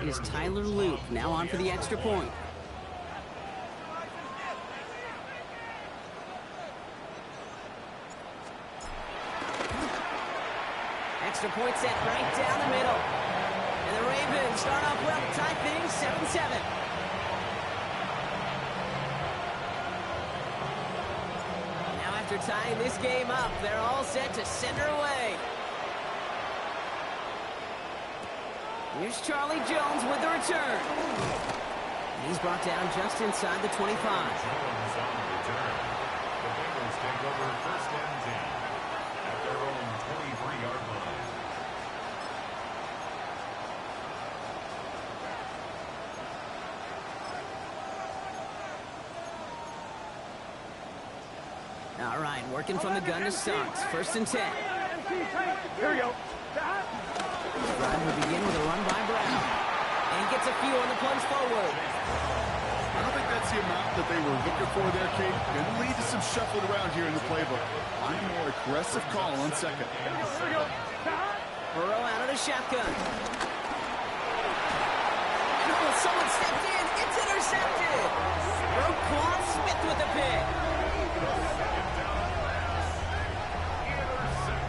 is Tyler Luke, now on for the extra point. Extra point set right down the middle. And the Ravens start off well to tie things 7-7. Now after tying this game up, they're all set to send her away. Here's Charlie Jones with the return. And he's brought down just inside the 25. The Bengals take over first and 10 at their own 23-yard line. All right, working from the gun to start. First and 10. Here we go. This drive will begin with a run by Brown. And gets a few on the plunge forward. I don't think that's the amount that they were looking for there, Kate. Going to lead to some shuffling around here in the playbook. I'm a more aggressive call on second. Burrow out of the shotgun. And oh, someone stepped in. It's intercepted. Roquan Smith with the pick.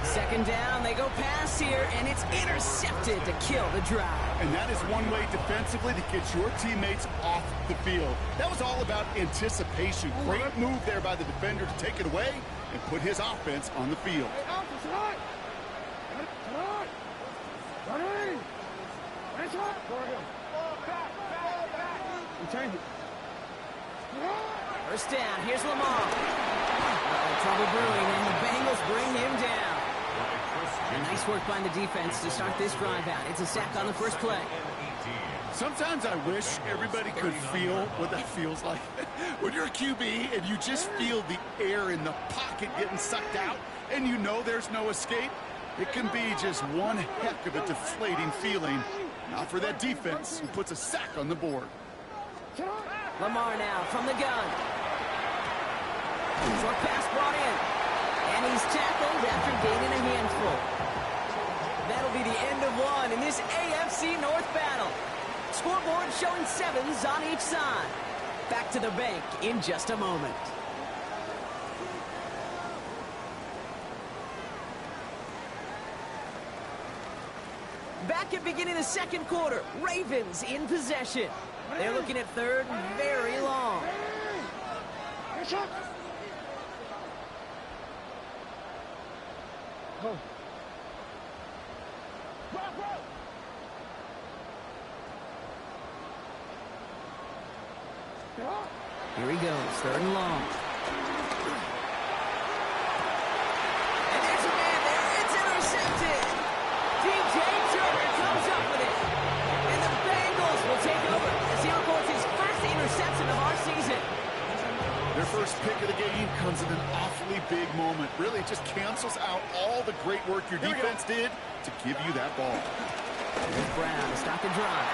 Second down, they go pass here, and it's intercepted to kill the drive. And that is one way defensively to get your teammates off the field. That was all about anticipation. Great move there by the defender to take it away and put his offense on the field. First down, here's Lamar. Trouble brewing, and the Bengals bring him down. And nice work by the defense to start this drive out. It's a sack on the first play. Sometimes I wish everybody could feel what that feels like. When you're a QB and you just feel the air in the pocket getting sucked out and you know there's no escape, it can be just one heck of a deflating feeling. Not for that defense who puts a sack on the board. Lamar now from the gun. Short pass brought in. And he's tackled after gaining a handful. That'll be the end of one in this AFC North battle. Scoreboard showing 7s on each side. Back to the bank in just a moment. Back at beginning of the second quarter, Ravens in possession. They're looking at third and very long. Here he goes, third and long. And there's a man there, it's intercepted. DJ Turner comes up with it. And the Bengals will take over as he records his first interception of our season. Their first pick of the game comes at an awfully big moment. Really just cancels out all the great work your defense did to give you that ball. Here's Brown to start the drive.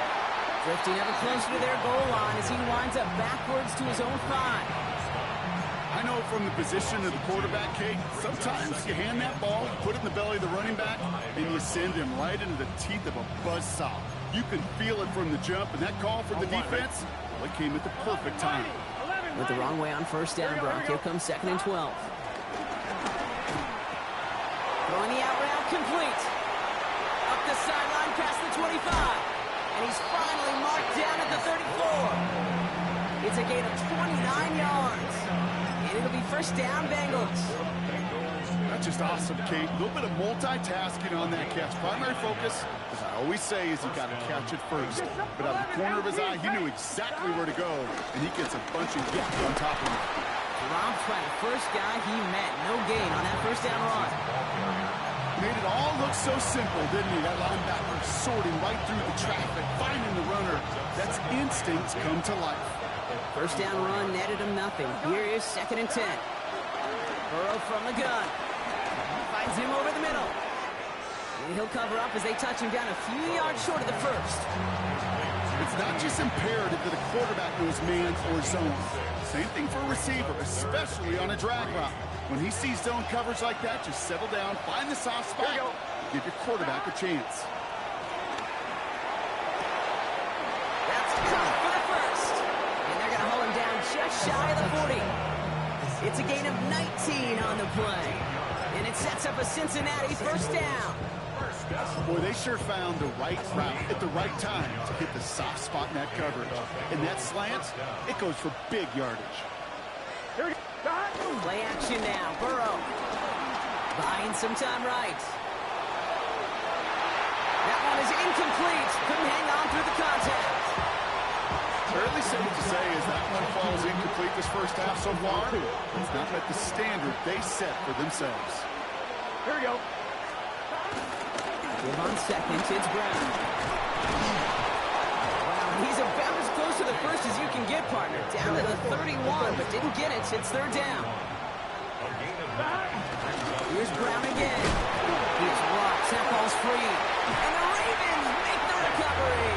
Drifting ever closer to their goal line as he winds up backwards to his own 5. I know from the position of the quarterback, Kate, sometimes you hand that ball, put it in the belly of the running back, and you send him right into the teeth of a buzzsaw. You can feel it from the jump, and that call for the defense, well, it came at the perfect time. Went the wrong way on first down, Brock. Here comes 2nd and 12. Throwing the out route complete. Up the sideline past the 25. And he's finally marked down at the 34. It's a gain of 29 yards. And it'll be first down, Bengals. That's just awesome, Kate. A little bit of multitasking on that catch. Primary focus, as I always say, is you got to catch it first. But out of the corner of his eye, he knew exactly where to go, and he gets a bunch of yak on top of him. Dropped by the first guy he met. No gain on that first down run. Made it all look so simple, didn't he? That linebacker sorting right through the traffic, finding the runner. That's instincts come to life. First down run netted him nothing. Here is 2nd and 10. Burrow from the gun. Finds him over the middle. And he'll cover up as they touch him down a few yards short of the first. It's not just imperative that a quarterback knows man or zone. Same thing for a receiver, especially on a drag route. When he sees zone coverage like that, just settle down, find the soft spot, give your quarterback a chance. 40. It's a gain of 19 on the play. And it sets up a Cincinnati first down. Boy, they sure found the right route at the right time to hit the soft spot in that coverage. And that slant, it goes for big yardage. Play action now. Burrow buying some time right. That one is incomplete. Couldn't hang on through the contact. Fairly safe to say as that one falls incomplete this first half so far. It's not met the standard they set for themselves. Here we go. Give on second, it's Brown. Wow, he's about as close to the first as you can get, partner. Down to the 31, but didn't get it. It's third down. Here's Brown again. He's blocked. That ball's free. And the Ravens make the recovery.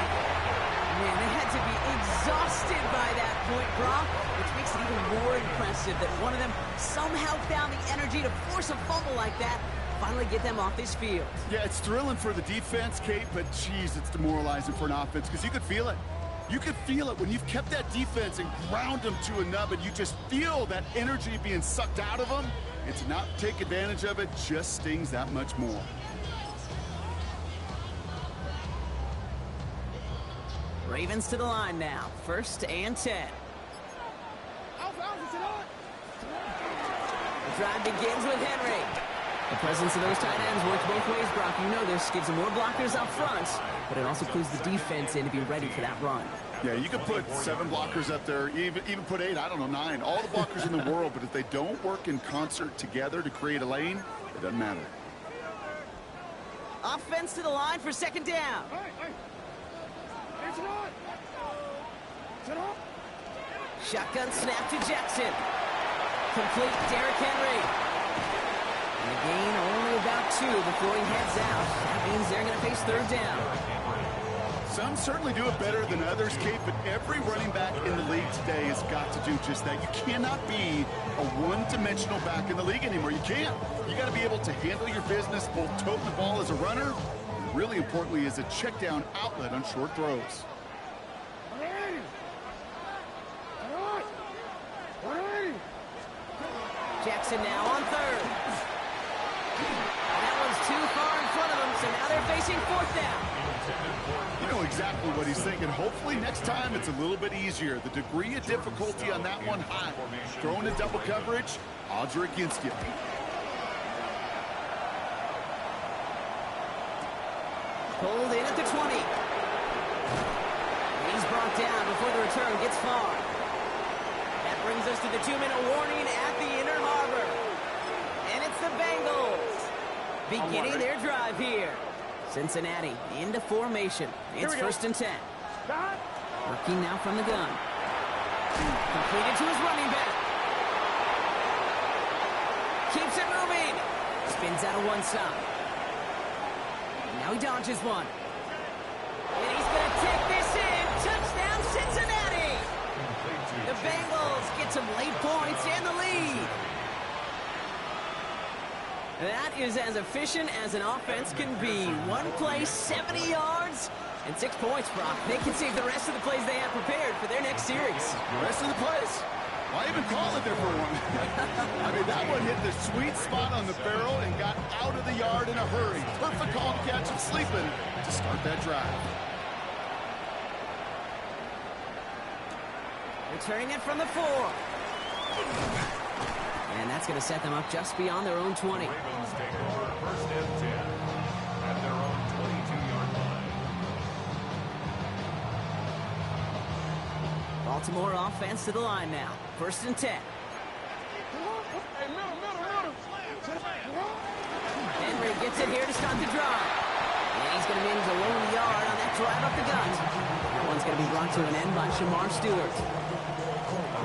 Man, they had to be exhausted by that point, Brock, which makes it even more impressive that one of them somehow found the energy to force a fumble like that, finally get them off this field. Yeah, it's thrilling for the defense, Kate, but geez, it's demoralizing for an offense because you could feel it. You could feel it when you've kept that defense and ground them to a nub, and you just feel that energy being sucked out of them, and to not take advantage of it just stings that much more. Ravens to the line now. First and 10. The drive begins with Henry. The presence of those tight ends works both ways, Brock. You know this gives them more blockers up front, but it also clues the defense in to be ready for that run. Yeah, you could put 7 blockers up there, even put 8, I don't know, 9. All the blockers in the world, but if they don't work in concert together to create a lane, it doesn't matter. Offense to the line for second down. Shotgun snap to Jackson. Complete Derrick Henry. And the gain only about 2 before he heads out. That means they're going to face third down. Some certainly do it better than others, Kate, but every running back in the league today has got to do just that. You cannot be a one-dimensional back in the league anymore. You can't. You got to be able to handle your business, both toting the ball as a runner, and really importantly as a check-down outlet on short throws. Jackson now on third. That one's too far in front of them, so now they're facing fourth down. You know exactly what he's thinking. Hopefully next time it's a little bit easier. The degree of difficulty on that one high. Throwing in double coverage, odds are against you. Pulled in at the 20. He's brought down before the return gets far. That brings us to the 2-minute warning at the Inner Harbor. And it's the Bengals beginning their drive here. Cincinnati into formation. It's first and 10. Working now from the gun. Completed to his running back. Keeps it moving. Spins out of one stop. Now he dodges one. And he's going to take this in. Touchdown, Cincinnati. The Bengals get some late points and the lead. That is as efficient as an offense can be. One play, 70 yards, and 6 points, Brock. They can save the rest of the plays they have prepared for their next series. The rest of the plays? Why even call it there for one? I mean, that one hit the sweet spot on the barrel and got out of the yard in a hurry. Perfect call to catch him sleeping to start that drive. Returning it from the 4. And that's going to set them up just beyond their own 20. Ravens take over first and 10 at their own 22-yard line. Baltimore offense to the line now. First and 10. Henry gets it here to start the drive. And he's going to manage a lone yard on that drive up the gut. That one's going to be brought to an end by Shamar Stewart.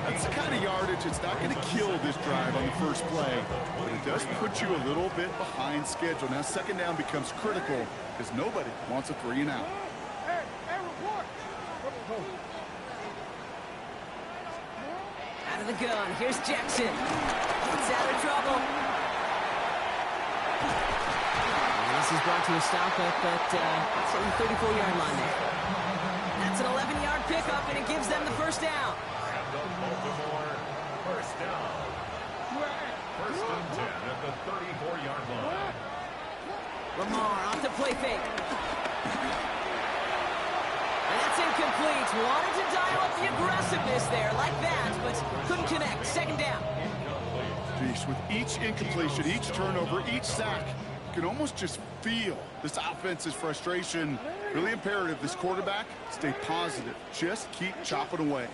That's the kind of yardage it's not going to kill this drive on the first play, but it does put you a little bit behind schedule. Now second down becomes critical because nobody wants a 3 and out. Out of the gun, here's Jackson. He's out of trouble. And this is brought to a stop at the 34-yard line there. That's an 11-yard pickup, and it gives them the first down. And the Baltimore First down. First and 10 at the 34-yard line. Lamar off the play fake. And that's incomplete. Wanted to dial up the aggressiveness there like that, but couldn't connect. Second down. Jeez, with each incompletion, each turnover, each sack, you can almost just feel this offense's frustration. Really imperative this quarterback stay positive. Just keep chopping away.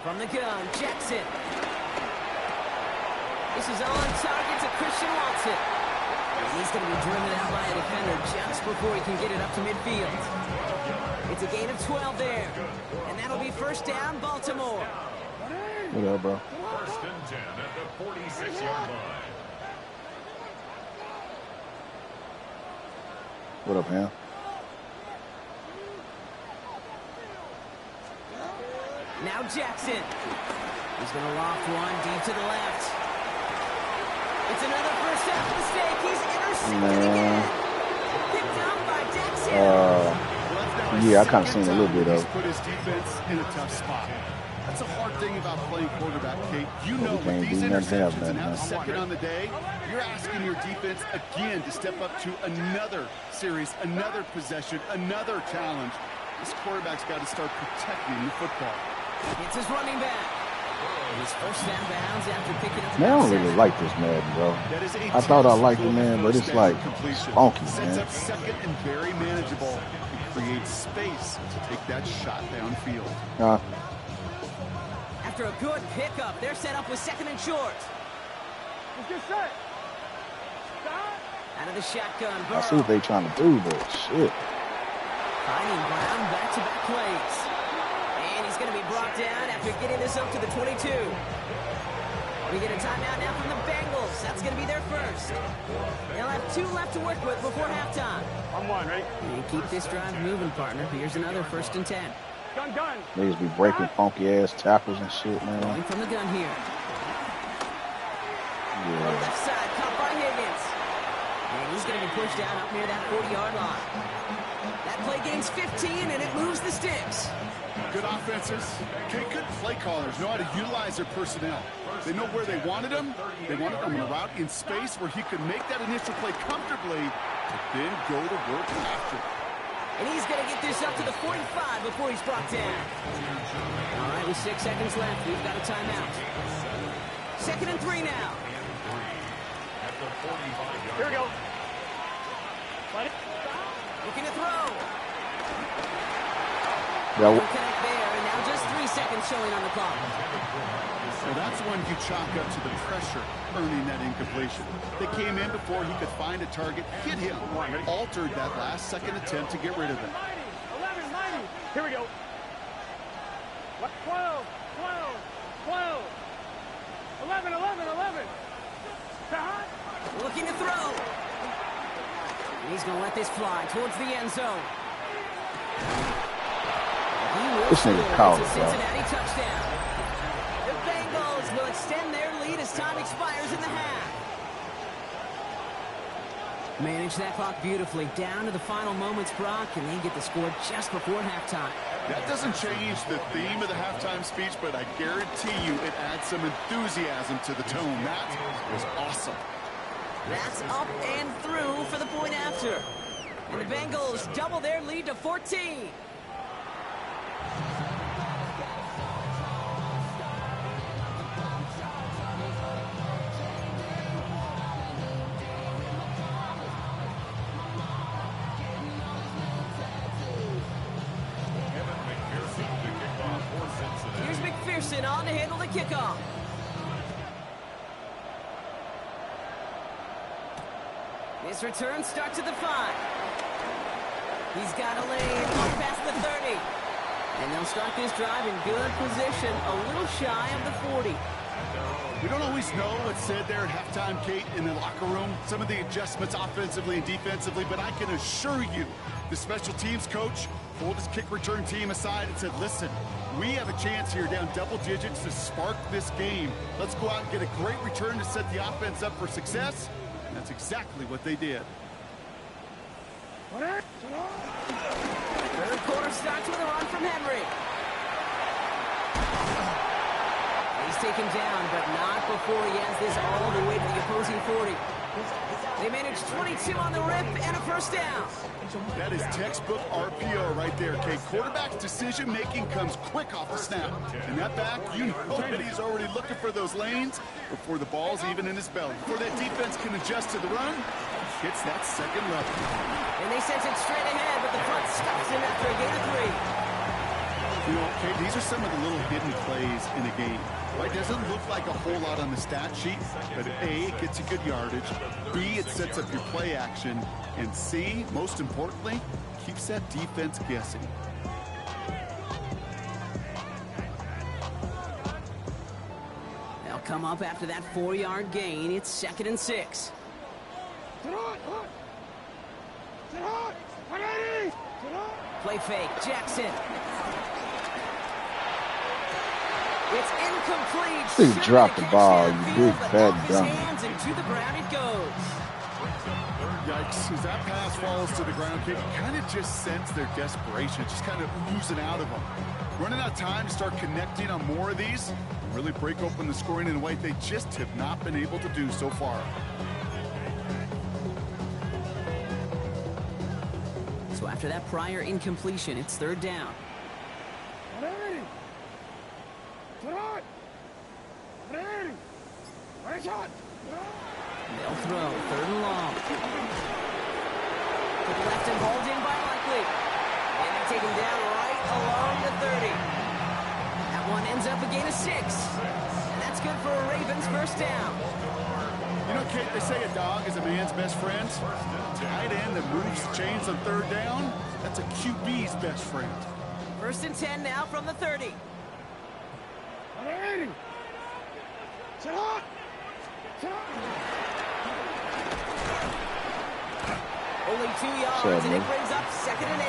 From the gun, Jackson. This is on target to Christian Watson. And he's going to be driven out by a defender just before he can get it up to midfield. It's a gain of 12 there. And that'll be first down, Baltimore. What up, bro? First and 10 at the 46-yard line. What up, man? Now Jackson. He's going to loft one deep to the left. It's another first down mistake. He's intercepted again. Picked up by Jackson. Yeah, I kind of seen a little bit of. He's put his defense in a tough spot. That's a hard thing about playing quarterback, Kate. You know, with these interceptions and now second on the day, you're asking your defense again to step up to another series, another possession, another challenge. This quarterback's got to start protecting the football. It's his running back. His first down bounds after picking up. Man, I don't really like this Madden, bro. I thought I liked it, man, but it's like funky, Sets man. up second and very manageable. It creates space to take that shot downfield. After a good pickup, they're set up with second and short. Let's get set. Stop. Out of the shotgun, I see what they trying to do, but shit. Finding Brown back-to-back plays. And he's going to be brought down after getting this up to the 22. We get a timeout now from the Bengals. That's going to be their first. They'll have 2 left to work with before halftime. On one, right? And keep this drive moving, partner. Here's another first and 10. Gun, gun. Niggas be breaking funky ass tackles and shit, Going man. from the gun here. Yeah. Left side, caught by Higgins. And he's going to be pushed down up near that 40-yard line. That play gains 15, and it moves the sticks. Good offenses, okay, good play callers know how to utilize their personnel. They know where they wanted him. They wanted him in a route in space where he could make that initial play comfortably, but then go to work after. And he's going to get this up to the 45 before he's brought down. All right, with 6 seconds left, we've got a timeout. 2nd and 3 now. Here we go. Looking to throw. Yeah, No connect there, and now just 3 seconds showing on the clock. So that's when you chalk up to the pressure earning that incompletion. They came in before he could find a target, hit him, altered that last second attempt to get rid of it. 11, 90. Here we go. 12, 12, 12. 11, 11, 11. Stop. Looking to throw. And he's going to let this fly towards the end zone. He will This score. nigga called, It's a bro. Cincinnati touchdown. The Bengals will extend their lead as time expires in the half. Manage that clock beautifully down to the final moments, Brock, and they get the score just before halftime. That doesn't change the theme of the halftime speech, but I guarantee you it adds some enthusiasm to the tone. That was awesome. That's up and through for the point after. And the Bengals double their lead to 14. Here's McPherson on to handle the kickoff. This return starts at the 5. He's got a lane up past the 30. And they'll start this drive in good position, a little shy of the 40. We don't always know what's said there at halftime, Kate, in the locker room. Some of the adjustments offensively and defensively, but I can assure you the special teams coach pulled his kick return team aside and said, listen, we have a chance here down double digits to spark this game. Let's go out and get a great return to set the offense up for success. And that's exactly what they did. Third quarter starts with a run from Henry. He's taken down, but not before he has this all the way to the opposing 40. They managed 22 on the rip and a first down. That is textbook RPO right there, Kate. Quarterback's decision-making comes quick off the snap. And that back, you know that he's already looking for those lanes before the ball's even in his belly. Before that defense can adjust to the run, hits that second level. And they sent it straight ahead, but the front stops him after a gain of 3. You know, Kate, these are some of the little hidden plays in a game. Right? Doesn't look like a whole lot on the stat sheet, but A, it gets you good yardage. B, it sets up your play action. And C, most importantly, keeps that defense guessing. They'll come up after that 4-yard gain. It's 2nd and 6. Play fake. Jackson. It's incomplete. Please drop the ball, you big fat dummy. Hands and to the ground it goes. Yikes. As that pass falls to the ground, Kate, you kind of just sense their desperation, just kind of oozing out of them. Running out of time to start connecting on more of these and really break open the scoring in a way they just have not been able to do so far. So after that prior incompletion, it's 3rd down. They'll throw 3rd and long. To the left and hauled in by Likely. And they're taken down right along the 30. That one ends up a gain of 6. And that's good for a Ravens first down. You know, Kate, they say a dog is a man's best friend. Tight end that moves chains on 3rd down, that's a QB's best friend. 1st and 10 now from the 30. Only 2 yards, and it brings up 2nd and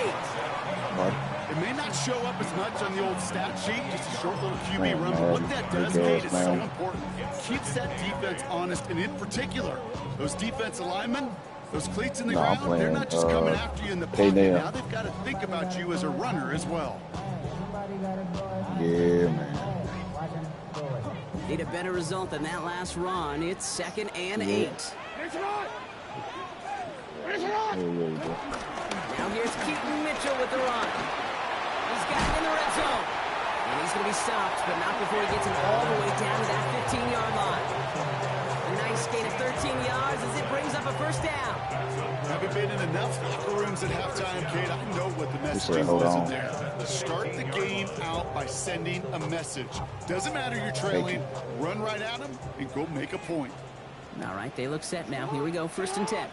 8. It may not show up as much on the old stat sheet, just a short little QB run, but what that does, Kate, is so important. Keeps that defense honest, and in particular, those defensive linemen, those cleats in the ground, they're not just coming after you in the pocket. Now they've got to think about you as a runner as well. Yeah, man. Need a better result than that last run. It's 2nd and 8. Now here's Keaton Mitchell with the run. He's got it in the red zone. And he's going to be stopped, but not before he gets him all the way down to that 15-yard line. A nice gain of 13 yards as it brings up a first down. Haven't been in enough locker rooms at halftime, Kate. I know what the messaging was in there. Start the game out by sending a message. Doesn't matter you're trailing. Run right at them and go make a point. All right, they look set now. Here we go, 1st and 10.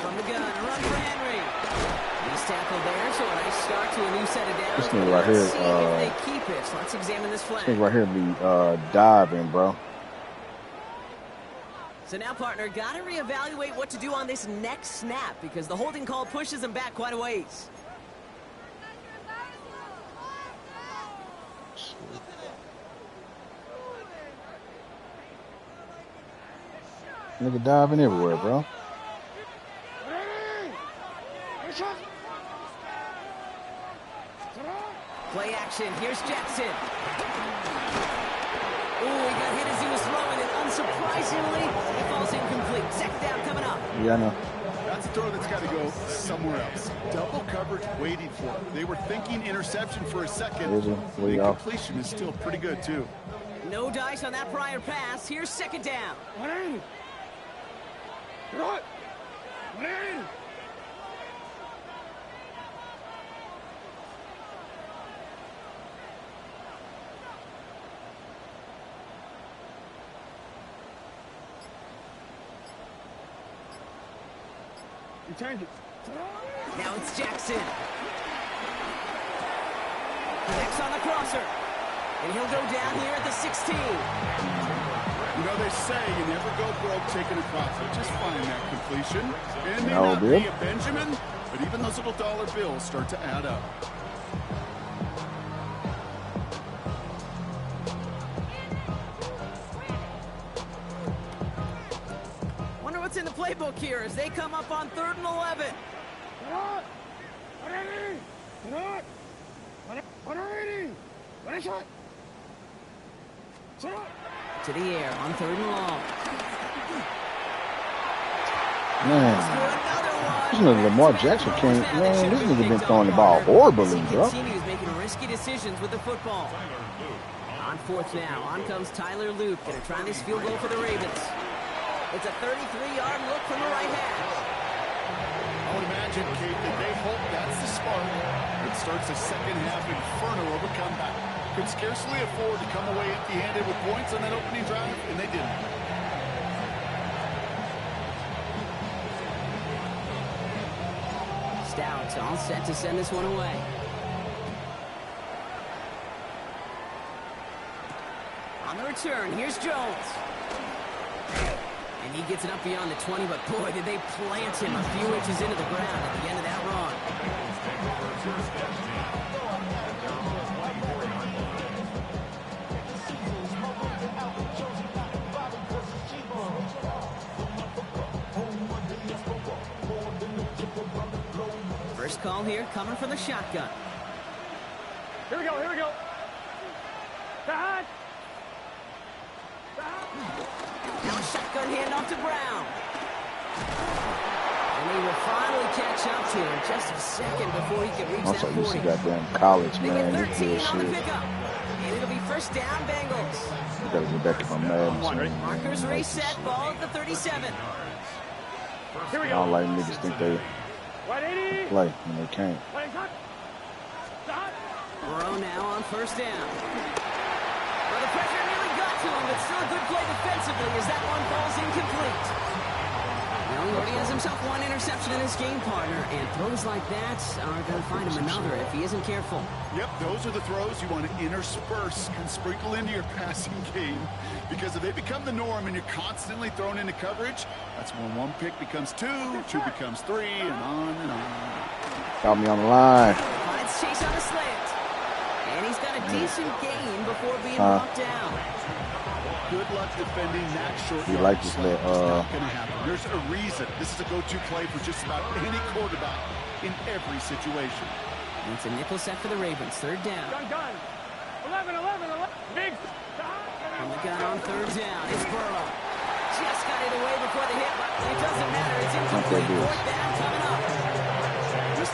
From the gun, run for Henry. He's tackled there, so a nice start to a new set of downs. This thing right here, Let's see if they keep it. So let's examine this flag. This thing right here be diving, bro. So now, partner, got to reevaluate what to do on this next snap because the holding call pushes him back quite a ways. Nigga diving everywhere, bro. Play action. Here's Jackson. Ooh, he got hit as he was throwing it. Unsurprisingly, it falls incomplete. 2nd down coming up. Yeah, I know. That's a throw that's got to go somewhere else. Double coverage waiting for it. They were thinking interception for a second. The incompletion is still pretty good, too. No dice on that prior pass. Here's 2nd down. You change it. Now it's Jackson. Next on the crosser. And he'll go down here at the 16. You know, they say you never go broke taking a crosser. Just find that completion. And it may No, not dude. be a Benjamin, but even those little dollar bills start to add up. What's in the playbook here as they come up on 3rd and 11? To the air on 3rd and long. Man, this nigga Lamar Jackson can't. Man, this nigga been throwing the ball horribly, bro. Continues making risky decisions with the football. On 4th now, on comes Tyler Luke. Gonna try this field goal for the Ravens. It's a 33-yard look from the right half. I would imagine, Kate, that they hope that's the spark. It starts a second half inferno of a comeback. Could scarcely afford to come away empty-handed with points on that opening drive, and they didn't. Stout all set to send this one away. On the return, here's Jones. And he gets it up beyond the 20, but boy, did they plant him a few inches into the ground at the end of that run. First call here coming from the shotgun. Here we go, here we go. Now a shotgun handoff to Brown. And he will finally catch up to him just a second before he can reach that 40. Also, used to goddamn college, They man. get This 13 on the bullshit. pickup. And it'll be first down, Bengals. You gotta get back to my Madden. Markers reset, ball at the 37. Here we I go. don't like niggas think they 180. play when they can't. Playing cut. Stop. Burrow now on first down. Well, the pressure nearly got to him, but still a good play defensively as that one falls incomplete. Well, he already has himself one interception in his game, partner, and throws like that are going to find him another if he isn't careful. Yep, those are the throws you want to intersperse and sprinkle into your passing game. Because if they become the norm and you're constantly thrown into coverage, that's when one pick becomes two becomes three, and on and on. Got me on the line. Finds Chase on the slant. And he's got a decent gain before being brought down. Good luck defending that short You yardage like this slant. little, It's not going to happen. There's a reason. This is a go-to play for just about any quarterback in every situation. And it's a nickel set for the Ravens. 3rd down. Gun. 11. Big. From the gun on 3rd down. It's Burrow. Just got it away before the hit, but it doesn't matter. It's incomplete. 4th down coming up. This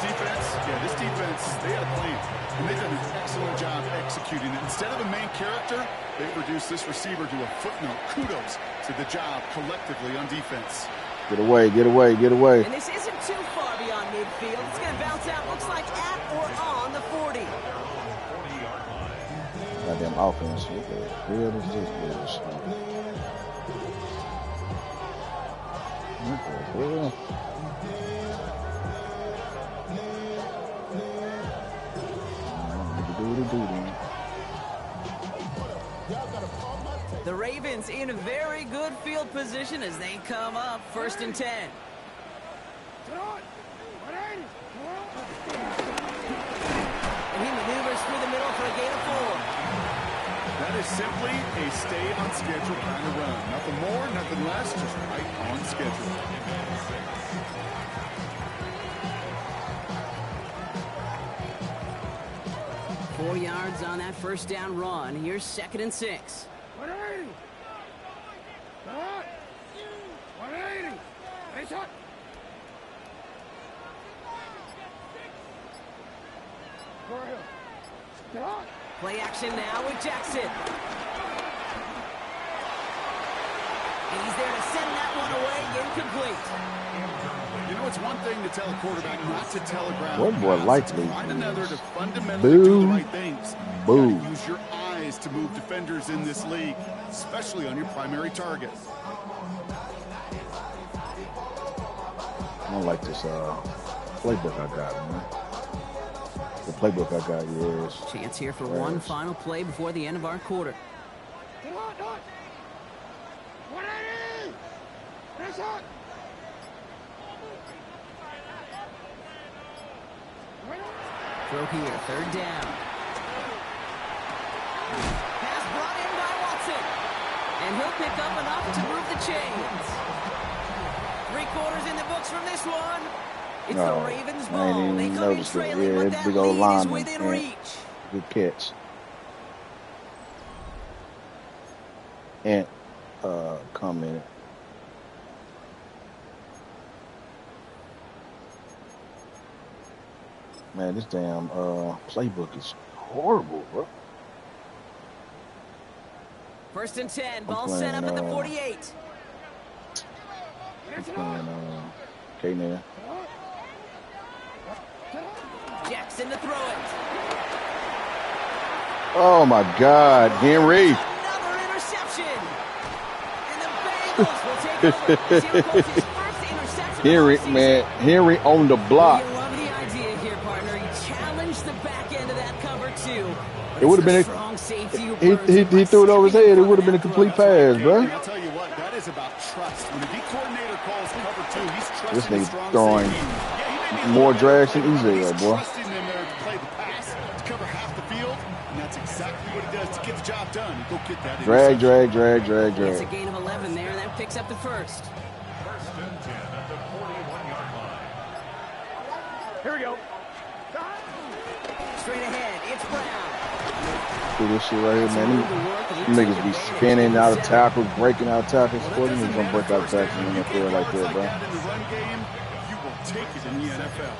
defense, they had a plan. And they've done an excellent job executing it. Instead of a main character, they've reduced this receiver to a footnote. Kudos to the job collectively on defense. Get away, get away, get away. And this isn't too far beyond midfield. It's going to bounce out, looks like at or on the 40. Goddamn offense. What the hell is this bullshit? What the hell? The Ravens in a very good field position as they come up 1st and 10. And he maneuvers through the middle for a gain of 4. That is simply a stay on schedule kind of run. Nothing more, nothing less, just right on schedule. Four yards on that first down run. Here's 2nd and 6. 180. 180. Hey, shot. Play action now with Jackson. He's there to send that one away, incomplete. You know, it's one thing to tell a quarterback not to telegraph. What boy likely Find another to fundamentally do the right things. Boo. You gotta use your eyes to move defenders in this league, especially on your primary target. I don't like this playbook I got, man. The playbook I got is Chance here for one final play before the end of our quarter. 180. Hey, shot. Throw here, 3rd down. Pass brought in by Watson. And he'll pick up enough to move the chains. Three quarters in the books from this one. It's No, the Ravens I ball. ain't They even come in noticed it. trailing, Yeah, but that that big old lead is lineman. within Yeah. reach. Good catch. And commented. Man, this damn playbook is horrible, bro. First and 10. I'm Ball set up at the playing 48. I'm playing K-Man. Jackson to throw it. Oh my God, Henry. Another interception. And the Bengals will take over. As he'll coach his first interception Henry, of the season. man, Henry on the block. You love the idea here, partner. You challenge the back end of that cover two. It would have been strong safety who he burns it by threw it over his stepping head. in It would have been a front complete of that pass, throw. bro. And I'll tell you what, that is about trust. When the D coordinator calls cover two, he's trusting This the nigga strong throwing safety. Yeah, he may be a more little bit drags than overweight, but Ezekiel, he's boy. trusting them there to play the pass, to cover half the field, and that's exactly what he does to get the job done. Go get that Drag, interception. drag. It's a gain of 11 there, and that picks up the first. First and 10 at the 41-yard line. Here we go. Straight ahead, it's Brown. Do this shit right here, man. Them niggas be spinning out of tackles, breaking out of tackles. Boy, them niggas don't break out of tackles in the NFL like that, bro. In the run game, you will take it in the NFL.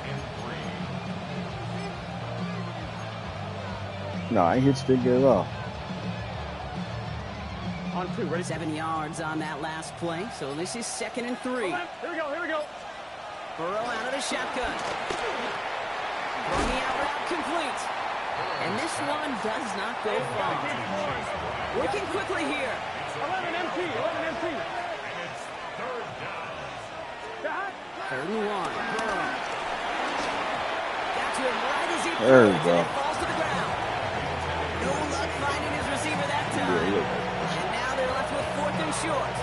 No, I ain't hit stick at all. On two, ready? 7 yards on that last play, so this is 2nd and 3. Here we go, here we go. Burrow out of the shotgun. Throwing the out route complete. And this one does not go far. Working quickly here. 11 MT, 11 MT. Third and 1. Burrow. Got to him right as he There we throws, go. and it falls to the ground. No luck finding his receiver that time. And now they're left with 4th and short.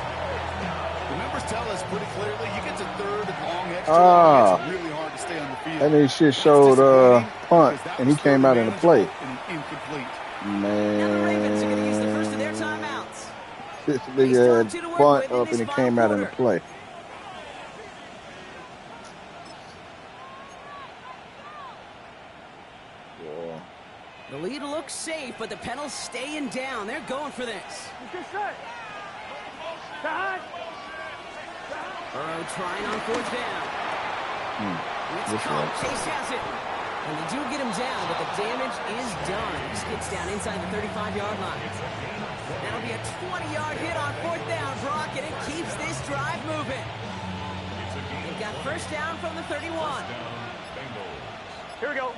The numbers tell us pretty clearly, you get to third and long, extra Ah. long, it's really hard to stay on the field. That nigga shit That's showed disappointing punt, because that and he was came third out in the and play. and incomplete. Now the Ravens are going to use the first of their Man, timeouts. this nigga had punt up and it came out in the play. Yeah. The lead looks safe, but the pedals staying down. They're going for this. Good set. Behind. Burrow trying on 4th down. It's This caught. one. Chase has it. And they do get him down, but the damage is done. He skids down inside the 35-yard line. That'll be a 20-yard hit on 4th down, Brock, and it keeps this drive moving. They've got first down from the 31. Here we go.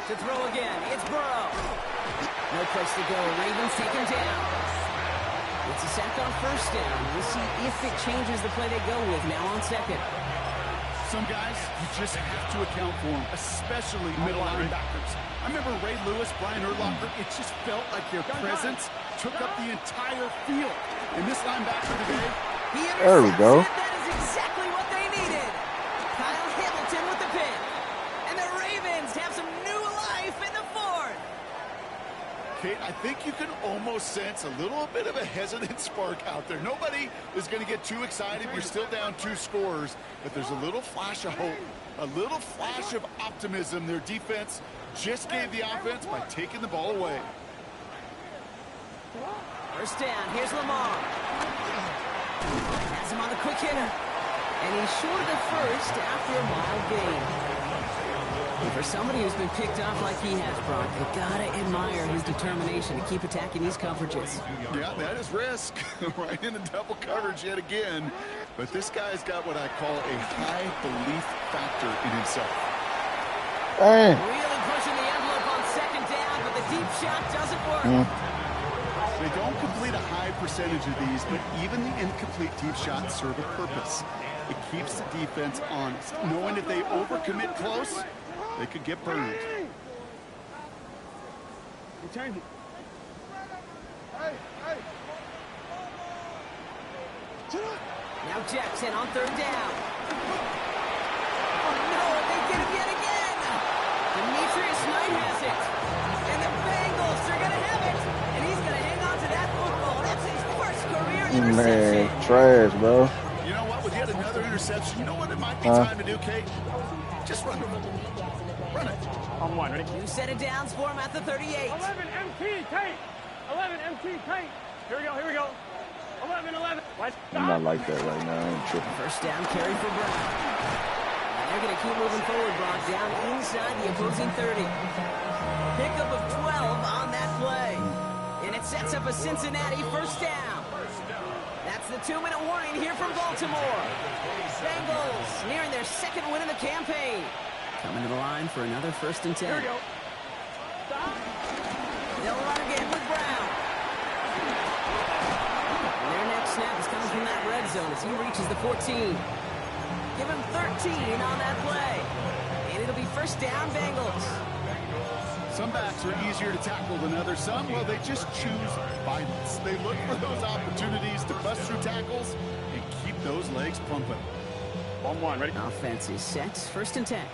To throw again, it's Burrow. No place to go. Ravens take him down. It's a sack on first down. We'll see if it changes the play they go with now on 2nd. Some guys, you just have to account for them, especially middle linebackers. I remember Ray Lewis, Brian Urlacher, it just felt like their presence took up the entire field. And this linebacker today, There we go. That is exactly what they needed. Kyle Hamilton with the pick. And the Ravens have some new life in the 4th. Kate, I think you can almost sense a little bit of a hesitant spark out there. Nobody is going to get too excited. You're still down 2 scores, but there's a little flash of hope, a little flash of optimism. Their defense just gave the offense by taking the ball away. First down, here's Lamar. Has him on the quick hitter. And he's short of the first after a mild gain. And for somebody who's been picked off like he has, Brock, you gotta admire his determination to keep attacking these coverages. Yeah, that is risk. Right into double coverage yet again. But this guy's got what I call a high belief factor in himself. Dang. Really pushing the envelope on 2nd down, but the deep shot doesn't work. They don't complete a high percentage of these, but even the incomplete deep shots serve a purpose. It keeps the defense honest, knowing if they overcommit close, they could get burned. Return. Now Jackson on 3rd down. Oh no, they get him yet again. Demetrius Knight has it. And the Bengals are going to have it. And he's going to hang on to that football. That's his first career interception. Man, trash, bro. You know what? interception. You know what it might be time to do, Kate? Just run the football. Run it. On one, ready? 2 set of downs for him at the 38. 11 MT, Tate. 11 MT, Tate. Here we go, here we go. 11, 11. I'm not like that right now. I ain't tripping. First down carry for Brown. And they're going to keep moving forward, Brock, down inside the opposing 30. Pickup of 12 on that play. And it sets up a Cincinnati first down. That's the 2-minute warning here from Baltimore. Bengals nearing their second win of the campaign. Coming to the line for another 1st and 10. Here we go. Stop. They'll run again with Brown. And their next snap is coming from that red zone as he reaches the 14. Give him 13 on that play. And it'll be first down, Bengals. Some backs are easier to tackle than others. Some, well, they just choose violence. They look for those opportunities to bust through tackles and keep those legs pumping. On one, ready? Offense is set. 1st and 10.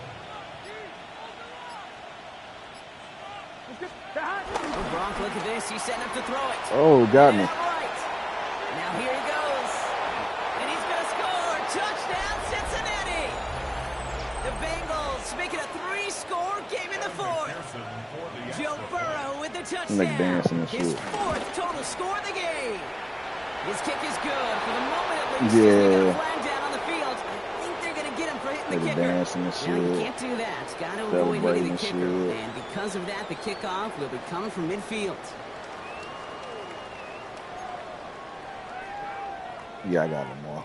Oh, Gronk, look at this. He's setting up to throw it. Oh, got me. Right. Now here he goes. And he's going to score. Touchdown, Cincinnati. The Bengals make it a 3-score game in the 4th. Joe Burrow with the touchdown. dancing and His shit. 4th total score of the game. His kick is good. For the moment, at least, Yeah. he's got a flag down on the field. I think they're going to get him for hitting the Nigga kicker. dancing and Now, you shit. can't do that. Got to avoid hitting Celebrating the and kicker. shit. And because of that, the kickoff will be coming from midfield. Yeah, I got him, more.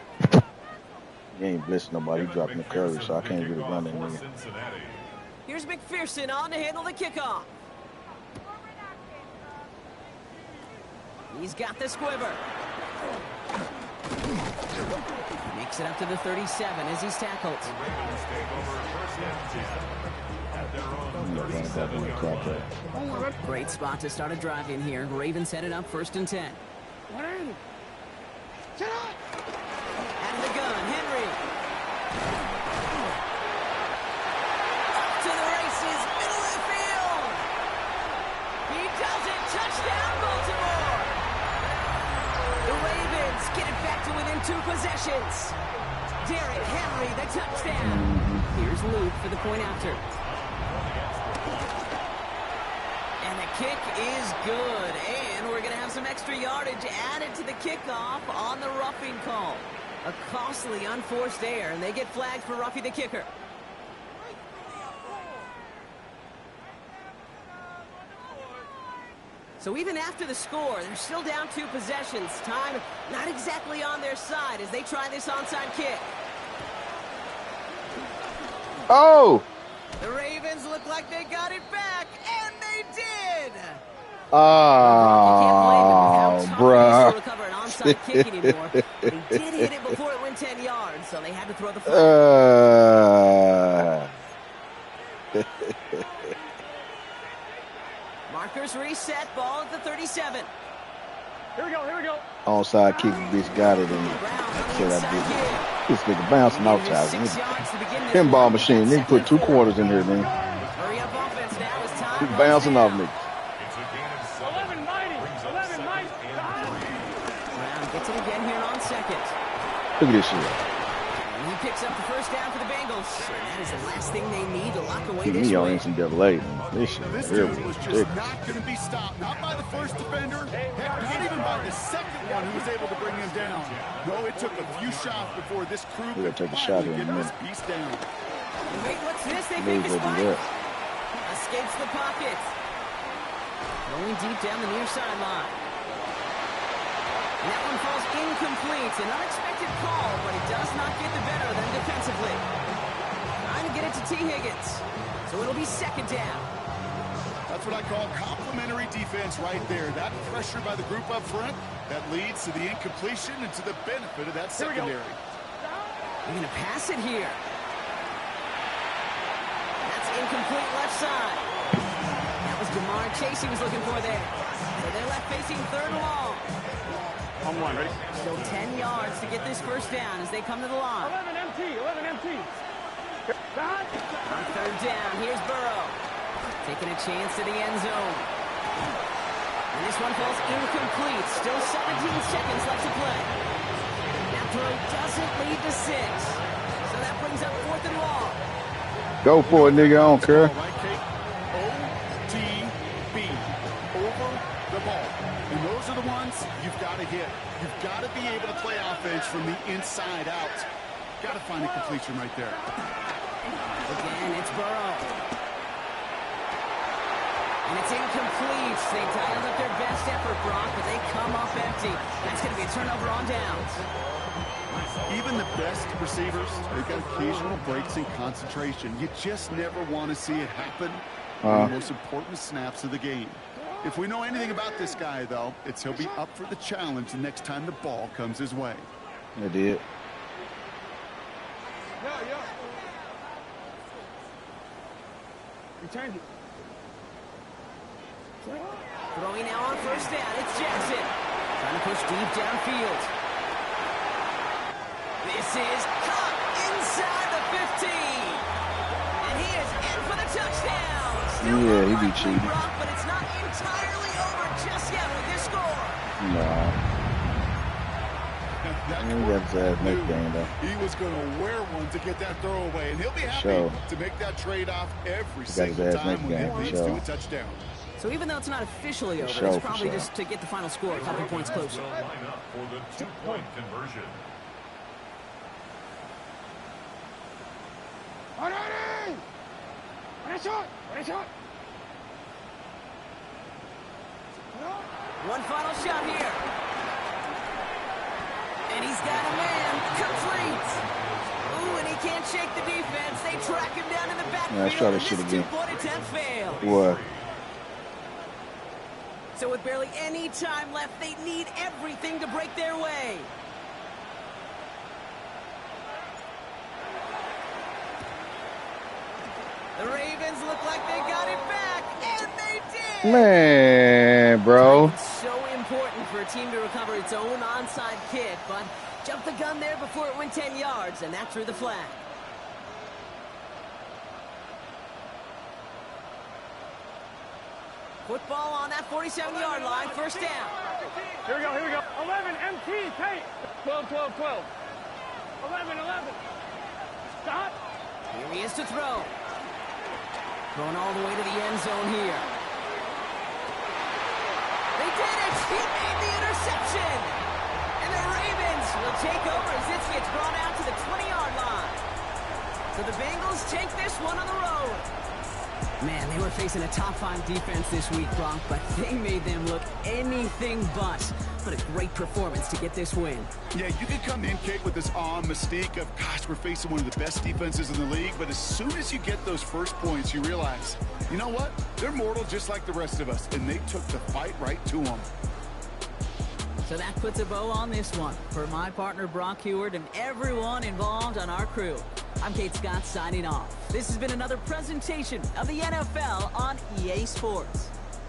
He ain't blitzing nobody. He dropping the curry, so I can't really run that nigga. Here's McPherson on to handle the kickoff. He's got the squiver. Makes it up to the 37 as he's tackled. I'm not running back on the clock there. Great spot to start a drive in here. Ravens headed up 1st and 10. Out of the gun, Henry. Off to the races, middle of the field. He does it. Touchdown, Baltimore. The Ravens get it back to within 2 possessions. Derrick Henry, the touchdown. Here's Luke for the point after. And the kick is good. And we're going to have some extra yardage added to the kickoff on the roughing call. A costly unforced error, and they get flagged for roughing the kicker. So even after the score, they're still down 2 possessions. Time not exactly on their side as they try this onside kick. Oh! The Ravens look like they got it back, and they did! Oh, bruh. Can't recover an onside kick anymore. They did hit it before it went 10 yards, so they had to throw the flag. Markers reset, ball at the 37. Here we go, here we go. Onside kick, bitch got it. And said I did. This nigga bouncing off time. Pinball machine. Nigga put 2 quarters in here, man. Hurry up offense now as time He's bouncing off me. 11 mighty. 11 mighty. Brown gets it again here on 2nd. Look at this shit. And he picks up the first down for the Bengals. And that is the last thing they need to lock away Keep this me on win. NCAA, man. This shit This here dude was just not going to be stopped. Not by the first defender. Heck, not even by the second one who was able to bring him down. No, it took a few shots before this crew We'll could take a shot finally here in a get this minute. piece down. Wait, what's this? They Maybe think we'll it's do Mike. that. Escapes the pocket. Going deep down the near sideline. And that one falls incomplete. An unexpected call, but it does not get the better of them defensively. Trying to get it to T. Higgins. So it'll be 2nd down. That's what I call complimentary defense right there. That pressure by the group up front, that leads to the incompletion and to the benefit of that Here we go. secondary. They're going to pass it here. That's incomplete left side. That was Jamar Chase he was looking for there. So they're left facing 3rd and long. On one, ready? Still 10 yards to get this first down as they come to the line. 11 MT. 11 MT. Behind. On 3rd down, here's Burrow. Taking a chance to the end zone. And this one falls incomplete. Still 17 seconds left to play. Now throw doesn't lead to 6. So that brings up 4th and long. Go for it, nigga. I don't care. Right, Kate? OTB. Over the ball. And those are the ones you've got to hit. You've got to be able to play offense from the inside out. Got to find a completion right there. Again, it's Burrow. And it's incomplete. They dialed up their best effort, Brock, but they come up empty. That's going to be a turnover on downs. Even the best receivers, they've got occasional breaks in concentration. You just never want to see it happen on the most important snaps of the game. If we know anything about this guy, though, it's he'll be up for the challenge the next time the ball comes his way. I did. Return it. Throwing now on 1st down. It's Jackson. Trying to push deep downfield. This is caught inside the 15. And he is in for the touchdown. Still Yeah, he be cheating. Brock, but it's not entirely over just yet with this score. Nah. That He got his ass next knew game, though. he was going to wear one to get that throw away, and he'll be happy Sure. to make that trade-off every got his single ass time next when game, it for leads sure. to a touchdown. So even though it's not officially over, sure, it's for probably sure. just to get the final score a couple points closer. Will line up for the 2-point conversion. One final shot here. And he's got a man. Complete. Ooh, and he can't shake the defense. They track him down in the backfield. Let's try and this shit this again. two-point attempt failed. What? So with barely any time left, they need everything to break their way. The Ravens look like they got it back, and they did! Man, bro. It's so important for a team to recover its own onside kick, but jumped the gun there before it went 10 yards, and that threw the flag. Football on that 47-yard line, 1st down. Here we go, here we go. 11, MT, Tate. 12, 12, 12. 11, 11. Stop. Here he is to throw. Going all the way to the end zone here. They did it! He made the interception! And the Ravens will take over as this gets brought out to the 20-yard line. So the Bengals take this one on the road. Man, they were facing a top-5 defense this week, Brock, but they made them look anything but. What a great performance to get this win. Yeah, you can come in, Kate, with this awe and mystique of, gosh, we're facing one of the best defenses in the league, but as soon as you get those first points, you realize, you know what? They're mortal just like the rest of us, and they took the fight right to them. So that puts a bow on this one. For my partner, Brock Heward, and everyone involved on our crew, I'm Kate Scott signing off. This has been another presentation of the NFL on EA Sports.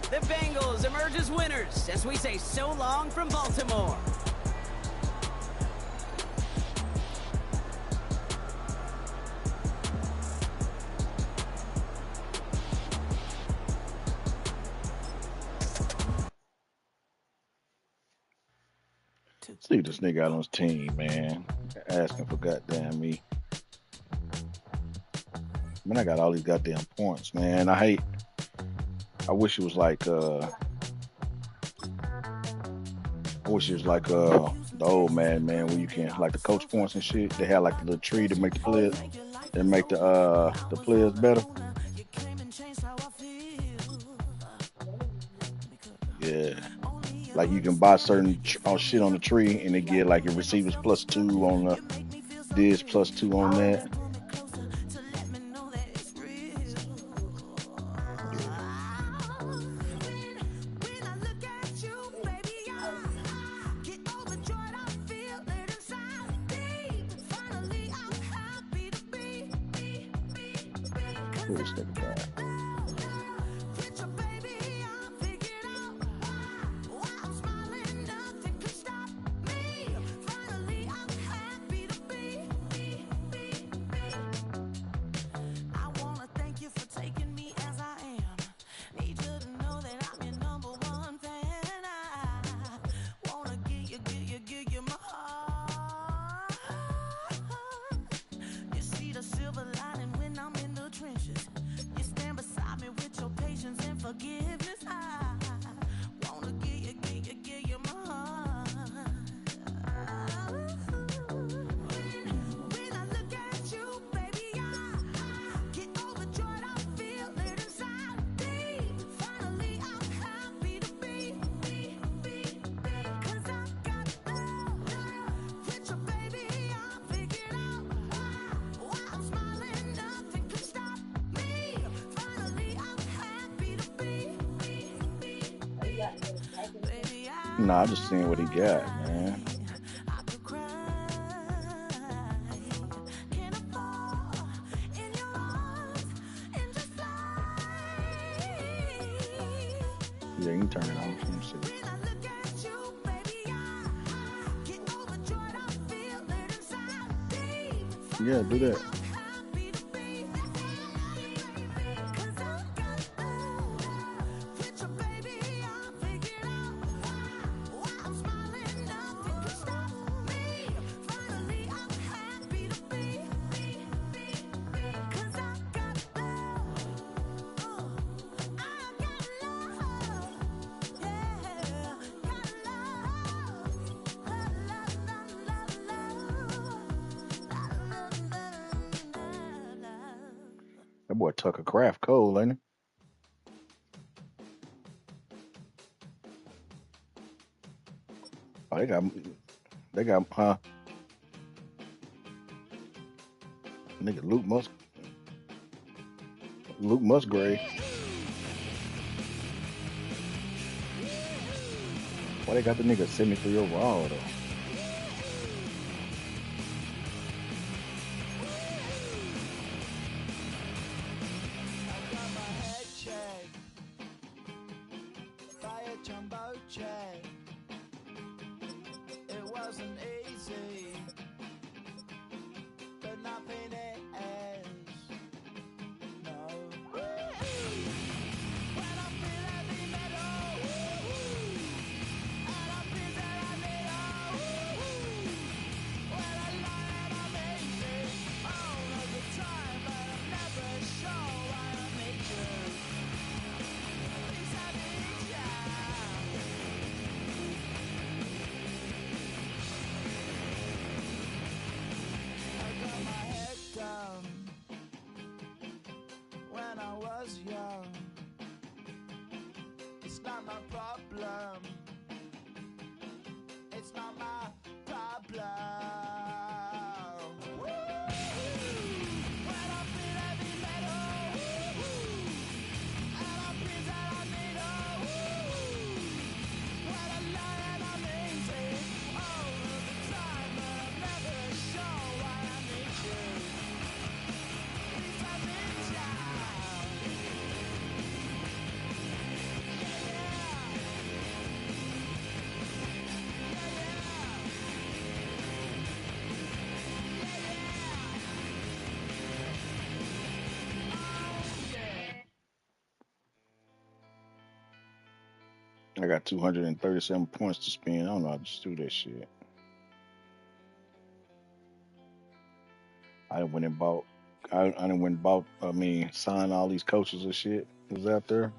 The Bengals emerge as winners as we say so long from Baltimore. See this nigga out on his team, man. Asking for goddamn me. Man, I got all these goddamn points, man. I wish it was like the old man, where you can like the coach points and shit. They have like the little tree to make the players the players better. Yeah. Like you can buy certain shit on the tree and they get like your receivers +2 on this, +2 on that. This nigga guy. forgiveness. I wanna give you my heart. When I look at you, baby, I get overjoyed. I feel it inside me. Finally, I'm happy to be. 'Cause I got love with you, baby. I figured out why I'm smiling. Nothing can stop me. Finally, I'm happy to be. Baby, Nah, I just seen what he got, man. I could cry. Can I fall in your arms and just fly? Yeah, you can turn it on. Let me see. When I look at you, baby, I get overjoyed. I feel it inside me. Yeah, do that. I'm happy to be. 'Cause I got love with you, baby. I figured out why I'm smiling. Nothing can stop me. Finally, I'm happy to be. 'Cause I got love. I got love. Yeah, got love. That boy Tucker Craft cold, ain't he? Oh, they got, nigga Luke Musgrave. Why they got the nigga 73 overall though? I got my head checked by a jumbo jet. It wasn't easy, but nothing is. No. When I feel heavy metal, and I feel that I need when I lie and I'm easy all of the time, but I'm never sure why I need you. Please I need ya. I got my head down when I was young. It's not my problem. It's not my problem. When I feel heavy metal, and I feel that I need when I lie and I'm easy all of the time, but I'm never sure why I need you. Please I need ya. I got 237 points to spend. I don't know how to just do that shit. I done went and bought. I done went and bought. I mean, signed all these coaches and shit. Was out there.